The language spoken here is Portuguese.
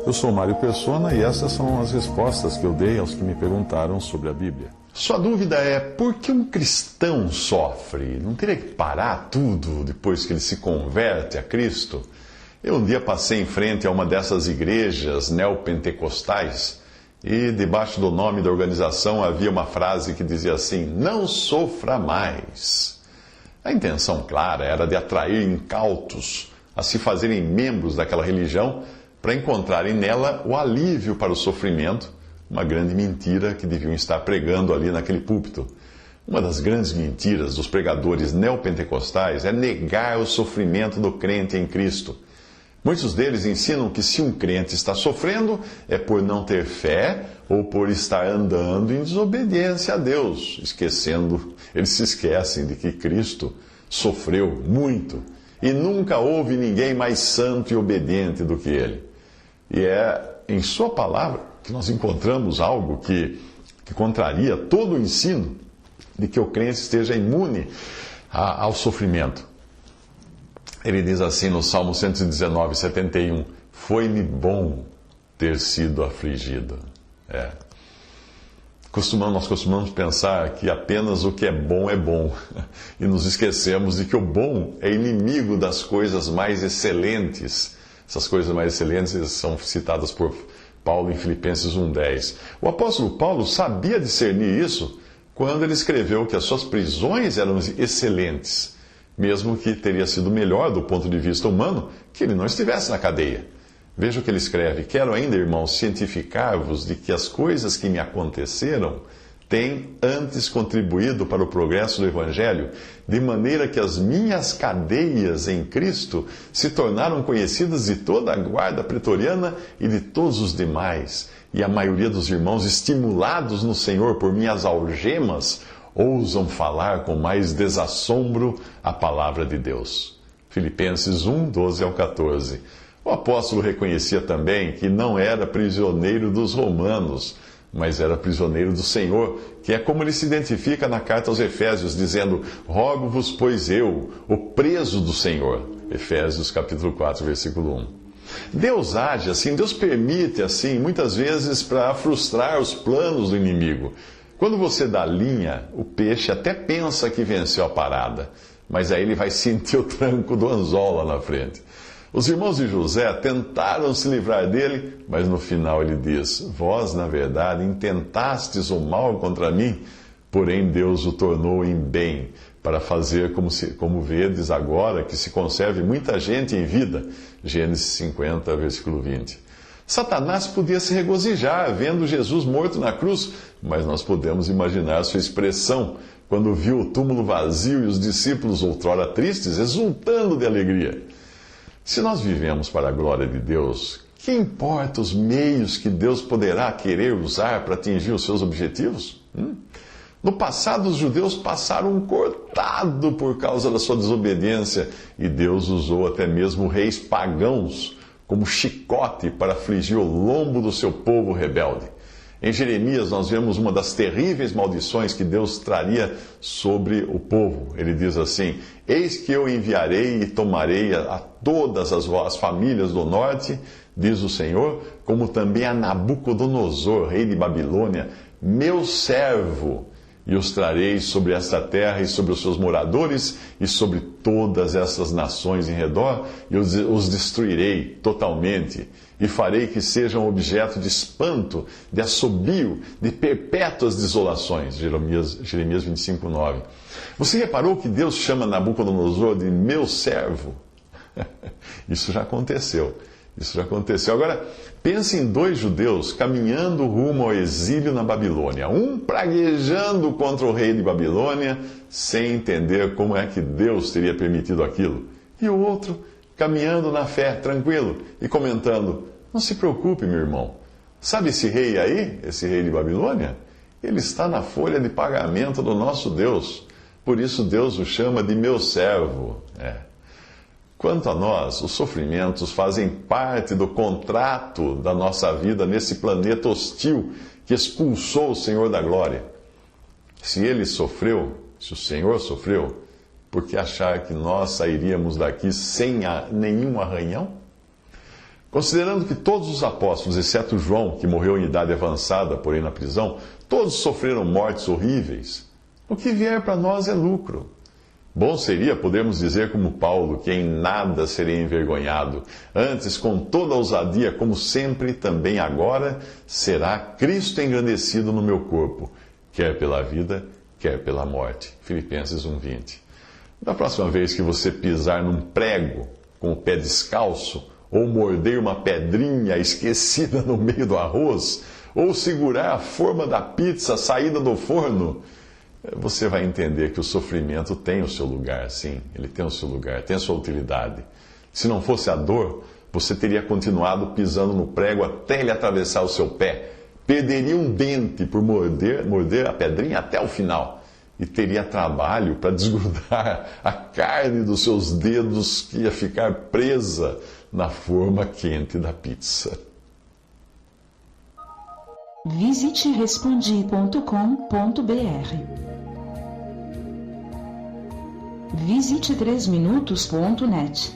Eu sou Mário Persona e essas são as respostas que eu dei aos que me perguntaram sobre a Bíblia. Sua dúvida é por que um cristão sofre? Não teria que parar tudo depois que ele se converte a Cristo? Eu um dia passei em frente a uma dessas igrejas neopentecostais e debaixo do nome da organização havia uma frase que dizia assim: não sofra mais. A intenção clara era de atrair incautos a se fazerem membros daquela religião para encontrarem nela o alívio para o sofrimento, uma grande mentira que deviam estar pregando ali naquele púlpito. Uma das grandes mentiras dos pregadores neopentecostais é negar o sofrimento do crente em Cristo. Muitos deles ensinam que se um crente está sofrendo é por não ter fé ou por estar andando em desobediência a Deus, eles se esquecem de que Cristo sofreu muito e nunca houve ninguém mais santo e obediente do que ele. E é em sua palavra que nós encontramos algo que contraria todo o ensino de que o crente esteja imune ao sofrimento. Ele diz assim no Salmo 119, 71, foi-me bom ter sido afligido. Nós costumamos pensar que apenas o que é bom e nos esquecemos de que o bom é inimigo das coisas mais excelentes. Essas coisas mais excelentes são citadas por Paulo em Filipenses 1,10. O apóstolo Paulo sabia discernir isso quando ele escreveu que as suas prisões eram excelentes, mesmo que teria sido melhor do ponto de vista humano que ele não estivesse na cadeia. Veja o que ele escreve: quero ainda, irmãos, cientificar-vos de que as coisas que me aconteceram têm antes contribuído para o progresso do Evangelho, de maneira que as minhas cadeias em Cristo se tornaram conhecidas de toda a guarda pretoriana e de todos os demais. E a maioria dos irmãos, estimulados no Senhor por minhas algemas, ousam falar com mais desassombro a palavra de Deus. Filipenses 1, 12 ao 14. O apóstolo reconhecia também que não era prisioneiro dos romanos, mas era prisioneiro do Senhor, que é como ele se identifica na carta aos Efésios, dizendo: rogo-vos, pois eu, o preso do Senhor. Efésios capítulo 4, versículo 1. Deus age assim, Deus permite assim, muitas vezes para frustrar os planos do inimigo. Quando você dá linha, o peixe até pensa que venceu a parada, mas aí ele vai sentir o tranco do anzol lá na frente. Os irmãos de José tentaram se livrar dele, mas no final ele diz: vós, na verdade, intentastes o mal contra mim, porém Deus o tornou em bem, para fazer como vedes agora, que se conserve muita gente em vida. Gênesis 50, versículo 20. Satanás podia se regozijar vendo Jesus morto na cruz, mas nós podemos imaginar sua expressão quando viu o túmulo vazio e os discípulos, outrora tristes, exultando de alegria. Se nós vivemos para a glória de Deus, que importa os meios que Deus poderá querer usar para atingir os seus objetivos? No passado, os judeus passaram um cortado por causa da sua desobediência, e Deus usou até mesmo reis pagãos como chicote para afligir o lombo do seu povo rebelde. Em Jeremias, nós vemos uma das terríveis maldições que Deus traria sobre o povo. Ele diz assim: eis que eu enviarei e tomarei a todas as famílias do norte, diz o Senhor, como também a Nabucodonosor, rei de Babilônia, meu servo, e os trarei sobre esta terra e sobre os seus moradores e sobre todas essas nações em redor, e os destruirei totalmente, e farei que sejam objeto de espanto, de assobio, de perpétuas desolações. Jeremias 25, 9. Você reparou que Deus chama Nabucodonosor de meu servo? Isso já aconteceu. Agora, pense em dois judeus caminhando rumo ao exílio na Babilônia. Um praguejando contra o rei de Babilônia, sem entender como é que Deus teria permitido aquilo. E o outro caminhando na fé, tranquilo, e comentando: não se preocupe, meu irmão. Sabe esse rei aí, esse rei de Babilônia? Ele está na folha de pagamento do nosso Deus. Por isso Deus o chama de meu servo. Quanto a nós, os sofrimentos fazem parte do contrato da nossa vida nesse planeta hostil que expulsou o Senhor da glória. Se o Senhor sofreu, por que achar que nós sairíamos daqui sem nenhum arranhão? Considerando que todos os apóstolos, exceto João, que morreu em idade avançada, porém na prisão, todos sofreram mortes horríveis, o que vier para nós é lucro. Bom seria podermos dizer como Paulo, que em nada serei envergonhado, antes com toda ousadia, como sempre, também agora, será Cristo engrandecido no meu corpo, quer pela vida, quer pela morte. Filipenses 1:20. Da próxima vez que você pisar num prego com o pé descalço, ou morder uma pedrinha esquecida no meio do arroz, ou segurar a forma da pizza saída do forno, você vai entender que o sofrimento tem o seu lugar, sim, ele tem o seu lugar, tem a sua utilidade. Se não fosse a dor, você teria continuado pisando no prego até ele atravessar o seu pé, perderia um dente por morder a pedrinha até o final, e teria trabalho para desgrudar a carne dos seus dedos que ia ficar presa na forma quente da pizza. Visite respondi.com.br. Visite 3minutos.net.